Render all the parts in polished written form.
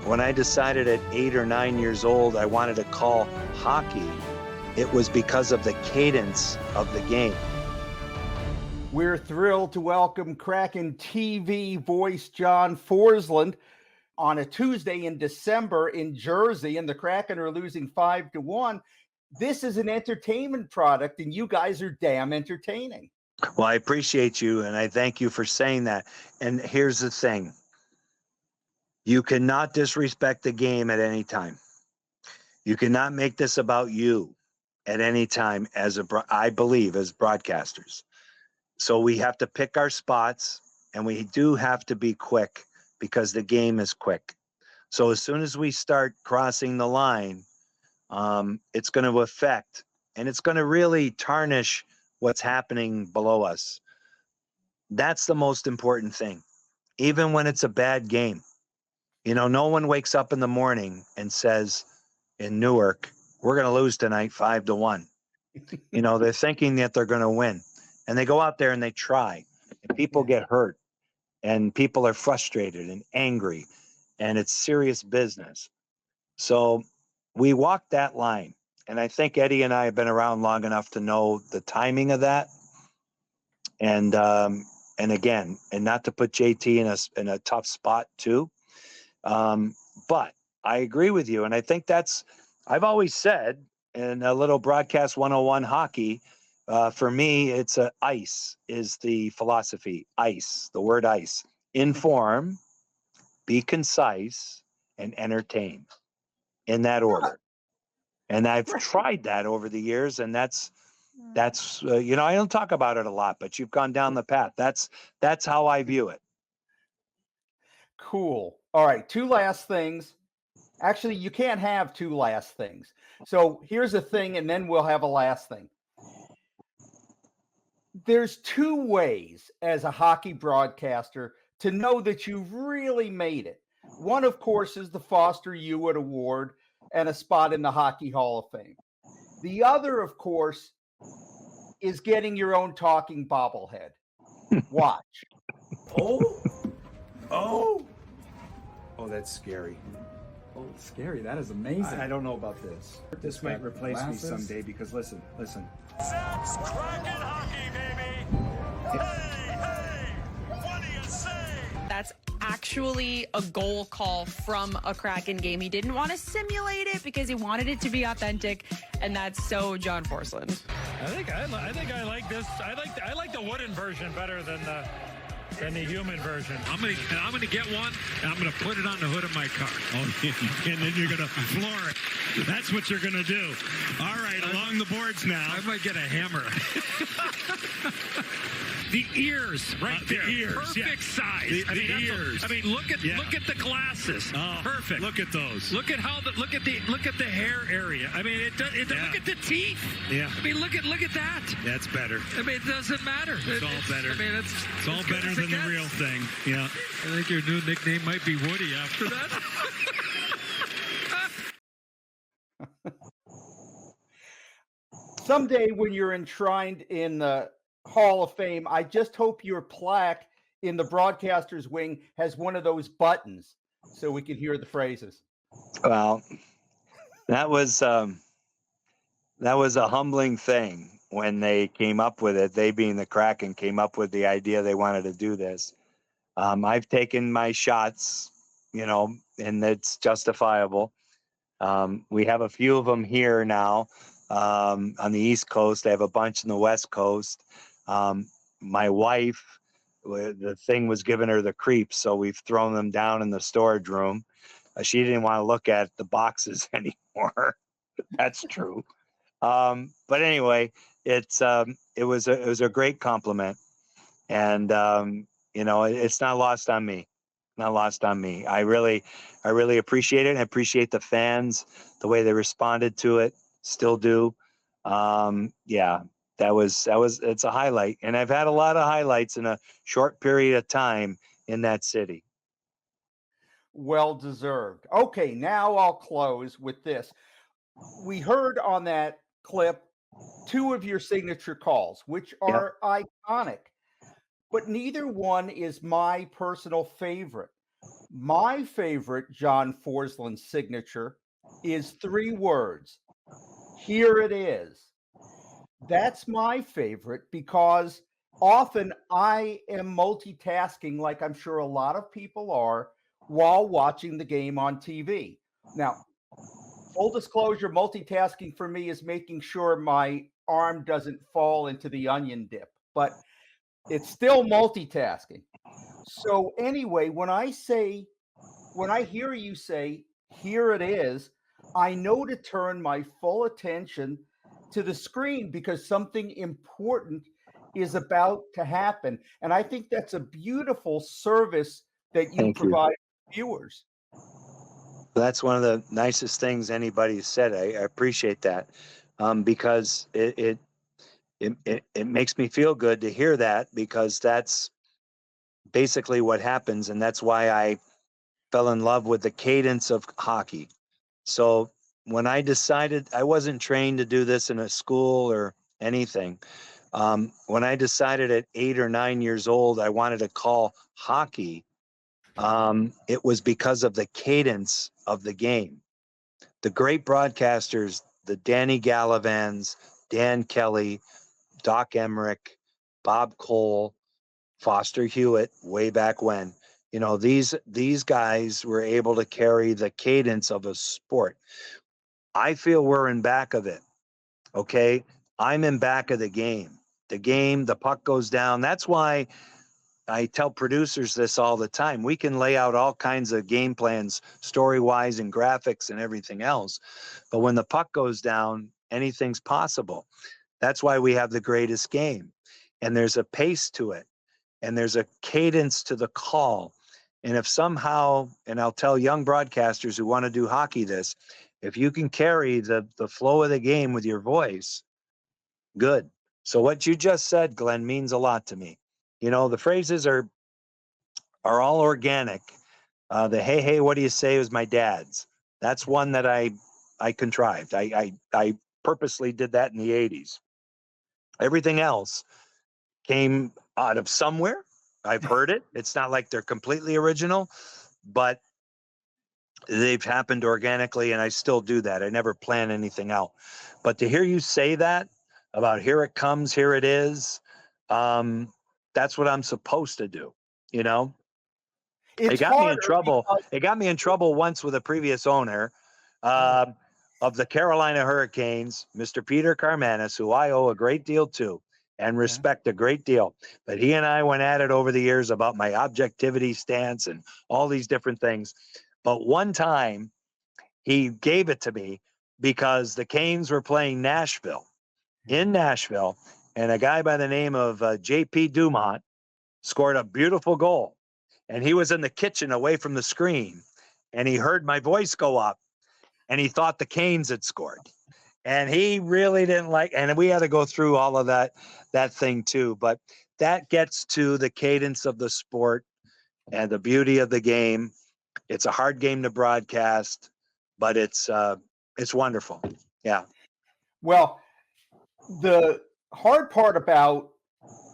When I decided at 8 or 9 years old I wanted to call hockey, it was because of the cadence of the game. We're thrilled to welcome Kraken TV voice John Forslund on a Tuesday in December in Jersey, and the Kraken are losing 5-1. This is an entertainment product, and you guys are damn entertaining. Well, I appreciate you, and I thank you for saying that. And here's the thing. You cannot disrespect the game at any time. You cannot make this about you at any time I believe, as broadcasters. So we have to pick our spots, and we do have to be quick because the game is quick. So as soon as we start crossing the line, it's going to affect, and it's going to really tarnish what's happening below us. That's the most important thing, even when it's a bad game. You know, no one wakes up in the morning and says in Newark, we're going to lose tonight 5-1. You know, they're thinking that they're going to win. And they go out there and they try. And people get hurt. And people are frustrated and angry. And it's serious business. So we walk that line. And I think Eddie and I have been around long enough to know the timing of that. And again, and not to put JT in a tough spot too. But I agree with you. And I think I've always said in a little broadcast 101 hockey, for me, it's ice is the philosophy. Ice, the word ice. Inform, be concise, and entertain in that order. And I've tried that over the years, and that's you know, I don't talk about it a lot, but you've gone down the path. That's how I view it. Cool. All right, two last things. Actually, you can't have two last things. So here's a thing, and then we'll have a last thing. There's two ways as a hockey broadcaster to know that you've really made it. One, of course, is the Foster Hewitt Award and a spot in the Hockey Hall of Fame. The other, of course, is getting your own talking bobblehead. Watch. Oh, that's scary. Oh, it's scary. That is amazing. I don't know about this. This might replace glasses. me someday because listen. That's Kraken hockey, baby. Hey, what do you say? That's actually a goal call from a Kraken game. He didn't want to simulate it because he wanted it to be authentic, and that's so John Forslund. I think I like this. I like the wooden version better than the human version. I'm gonna get one, and I'm gonna put it on the hood of my car. Oh, and then you're gonna floor it. That's what you're gonna do. All right, along the boards now. I might get a hammer. The ears, right there. The ears, perfect size. The ears. Look at the glasses. Oh, perfect. Look at those. Look at the hair area. Look at the teeth. Yeah. Look at that. That's better. It doesn't matter. It's all better. It's all better than the real thing. Yeah. I think your new nickname might be Woody after that. Someday when you're enshrined in the Hall of Fame, I just hope your plaque in the broadcaster's wing has one of those buttons so we can hear the phrases. Well, that was a humbling thing when they came up with it. They, being the Kraken, came up with the idea they wanted to do this. I've taken my shots, you know, and it's justifiable. We have a few of them here now on the East Coast. I have a bunch on the West Coast. My wife, the thing was giving her the creeps, so we've thrown them down in the storage room. She didn't want to look at the boxes anymore. That's true. But anyway, it was a great compliment, and you know, it's not lost on me. Not lost on me. I really appreciate it. I appreciate the fans, the way they responded to it. Still do. Yeah. It's a highlight, and I've had a lot of highlights in a short period of time in that city. Well deserved. Okay, now I'll close with this. We heard on that clip two of your signature calls, which are iconic, but neither one is my personal favorite. My favorite John Forslund signature is 3 words. Here it is. That's my favorite because often I am multitasking, like I'm sure a lot of people are, while watching the game on TV. Now, full disclosure, multitasking for me is making sure my arm doesn't fall into the onion dip, but it's still multitasking. So anyway, when I hear you say, here it is, I know to turn my full attention to the screen because something important is about to happen. And I think that's a beautiful service that you Thank you. provide viewers. That's one of the nicest things anybody's said. I appreciate that, because it makes me feel good to hear that, because that's basically what happens, and that's why I fell in love with the cadence of hockey. So when I decided, I wasn't trained to do this in a school or anything. When I decided at 8 or 9 years old I wanted to call hockey, it was because of the cadence of the game. The great broadcasters, the Danny Gallavans, Dan Kelly, Doc Emmerich, Bob Cole, Foster Hewitt, way back when, these guys were able to carry the cadence of a sport. I feel we're in back of it. Okay. I'm in back of the game. The puck goes down. That's why I tell producers this all the time. We can lay out all kinds of game plans, story wise and graphics and everything else. But when the puck goes down, anything's possible. That's why we have the greatest game. And there's a pace to it, and there's a cadence to the call. And if somehow, and I'll tell young broadcasters who want to do hockey this, if you can carry the flow of the game with your voice, good. So what you just said, Glenn, means a lot to me. The phrases are all organic. The hey, what do you say was my dad's. That's one that I contrived. I purposely did that in the 80s. Everything else came out of somewhere. I've heard it. It's not like they're completely original, but they've happened organically, and I still do that. I never plan anything out. But to hear you say that about here it comes, here it is, that's what I'm supposed to do. It got me in trouble. It got me in trouble once with a previous owner of the Carolina Hurricanes, Mr. Peter Carmanis, who I owe a great deal to and respect a great deal. But he and I went at it over the years about my objectivity stance and all these different things. But one time he gave it to me because the Canes were playing in Nashville, and a guy by the name of J.P. Dumont scored a beautiful goal. And he was in the kitchen away from the screen, and he heard my voice go up, and he thought the Canes had scored. And he really didn't like, and we had to go through all of that thing too. But that gets to the cadence of the sport and the beauty of the game. It's a hard game to broadcast, but it's wonderful. Yeah. Well, the hard part about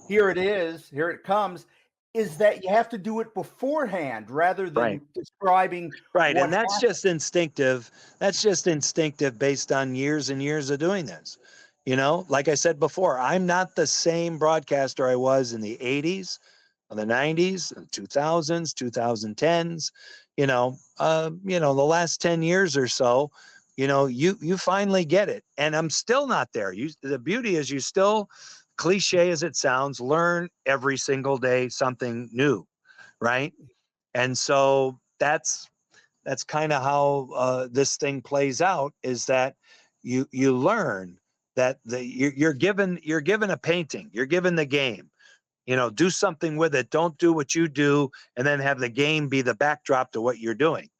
here it comes, is that you have to do it beforehand rather than describing. Right. And that's just instinctive. That's just instinctive based on years and years of doing this. Like I said before, I'm not the same broadcaster I was in the 80s, the 90s, 2000s, 2010s. The last 10 years or so, you finally get it. And I'm still not there. The beauty is you still, cliche as it sounds, learn every single day something new, right? And so that's kind of how this thing plays out, is that you learn that you're given a painting, you're given the game, do something with it. Don't do what you do and then have the game be the backdrop to what you're doing.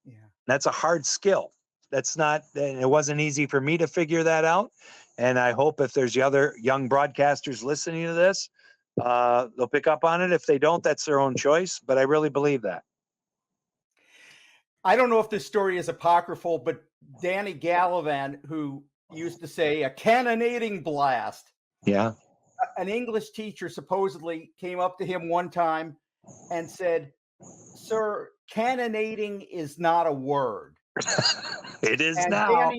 Yeah, that's a hard skill. It wasn't easy for me to figure that out. And I hope if there's the other young broadcasters listening to this, they'll pick up on it. If they don't, that's their own choice. But I really believe that. I don't know if this story is apocryphal, but Danny Gallivan, who used to say a cannonading blast. Yeah. An English teacher supposedly came up to him one time and said, "Sir, cannonading is not a word. It is And now.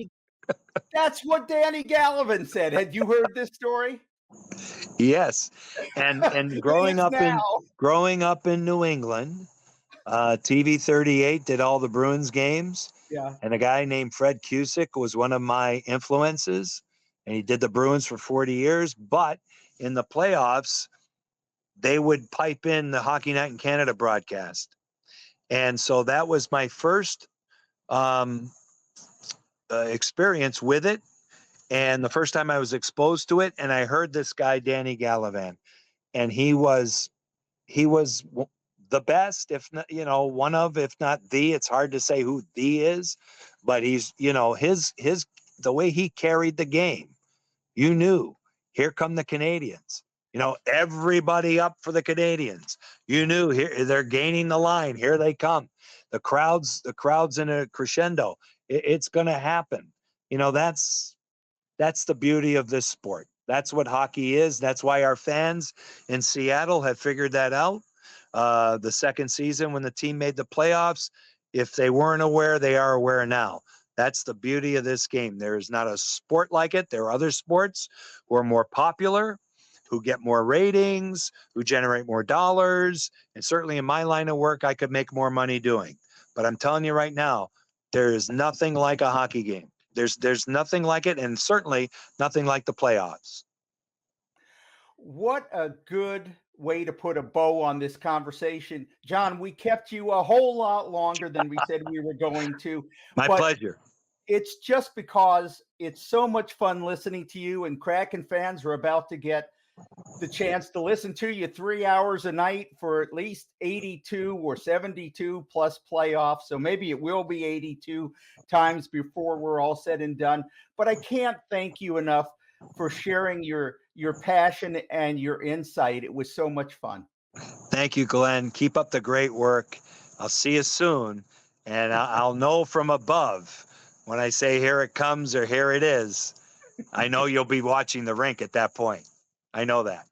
that's what Danny Gallivan said. Had you heard this story? Yes. And It growing is up in New England, TV 38 did all the Bruins games. Yeah. And a guy named Fred Cusick was one of my influences. And he did the Bruins for 40 years. But in the playoffs, they would pipe in the Hockey Night in Canada broadcast. And so that was my first experience with it. And the first time I was exposed to it, and I heard this guy, Danny Gallivan, and he was the best, if not, one of, if not the, it's hard to say who the is, but he's, the way he carried the game, you knew, here come the Canadians, everybody up for the Canadians. You knew here they're gaining the line. Here they come. The crowd's in a crescendo. It's going to happen. That's the beauty of this sport. That's what hockey is. That's why our fans in Seattle have figured that out. The second season when the team made the playoffs, if they weren't aware, they are aware now. That's the beauty of this game. There is not a sport like it. There are other sports who are more popular, who get more ratings, who generate more dollars. And certainly in my line of work, I could make more money doing. But I'm telling you right now, there is nothing like a hockey game. There's nothing like it, and certainly nothing like the playoffs. What a good way to put a bow on this conversation. John, we kept you a whole lot longer than we said we were going to. My pleasure. It's just because it's so much fun listening to you, and Kraken fans are about to get the chance to listen to you 3 hours a night for at least 82 or 72 plus playoffs. So maybe it will be 82 times before we're all said and done. But I can't thank you enough for sharing your passion and your insight. It was so much fun. Thank you, Glenn. Keep up the great work. I'll see you soon. And I'll know from above when I say here it comes or here it is. I know you'll be watching the rink at that point. I know that.